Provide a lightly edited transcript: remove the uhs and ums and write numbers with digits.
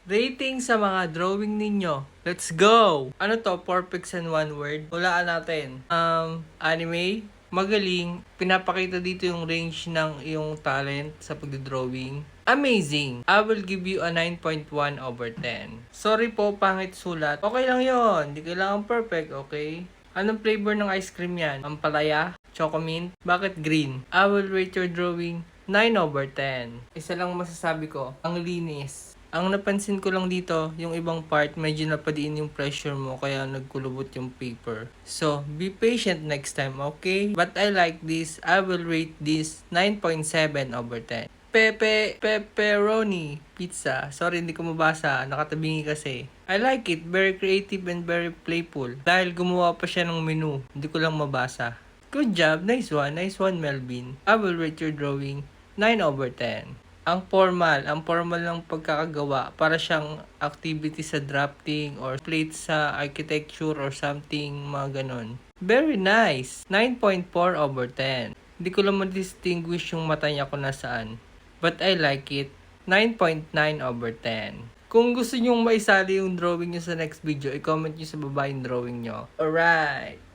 Rating sa mga drawing ninyo. Let's go! Ano to? 4 pics and 1 word? Hulaan natin. Anime. Magaling. Pinapakita dito yung range ng iyong talent sa pagdodrawing. Amazing! I will give you a 9.1 over 10. Sorry po, pangit sulat. Okay lang yon. Hindi kailangan perfect, okay? Anong flavor ng ice cream yan? Ampalaya? Chocomint? Bakit green? I will rate your drawing 9 over 10. Isa lang masasabi ko, ang linis. Ang napansin ko lang dito, yung ibang part, medyo napadiin yung pressure mo, kaya nagkulubot yung paper. So, be patient next time, okay? But I like this. I will rate this 9.7 over 10. Pepperoni pizza. Sorry, hindi ko mabasa. Nakatabingi kasi. I like it. Very creative and very playful. Dahil gumawa pa siya ng menu. Hindi ko lang mabasa. Good job. Nice one. Nice one, Melvin. I will rate your drawing 9 over 10. Ang formal ng pagkakagawa para siyang activity sa drafting or plate sa architecture or something, mga ganon. Very nice! 9.4 over 10. Hindi ko lang ma-distinguish yung mata niya kung nasaan. But I like it. 9.9 over 10. Kung gusto nyong maisali yung drawing nyo sa next video, i-comment nyo sa baba yung drawing nyo. Alright!